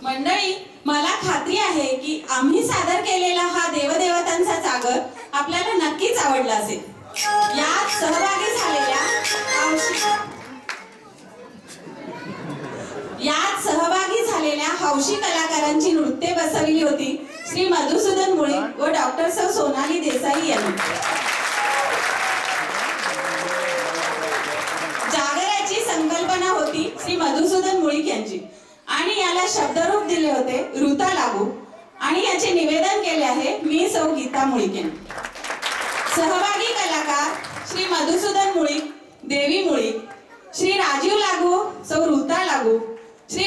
मंडळी, मला खात्री आहे की आम्ही सादर केलेला हा देवदेवतांचा जागर आपल्याला नक्कीच आवडला असेल। यात सहभागी झालेल्या हौशी कलाकारांची नृत्ये बसवली होती श्री मधुसूदन मुळीक व डॉक्टर सौ सोनाली देसाई यांनी। जागराची संकल्पना होती श्री मधुसूदन मुळीक यांची आणि याला शब्दरूप दिले होते ऋता लागू आणि याचे निवेदन केले आहे मी सौ गीता मुळीक यांनी। सहभागी कलाकार श्री मधुसूदन मुळीक, देवी मुळीक, श्री राजीव लागू, सौ ऋता लागू, श्री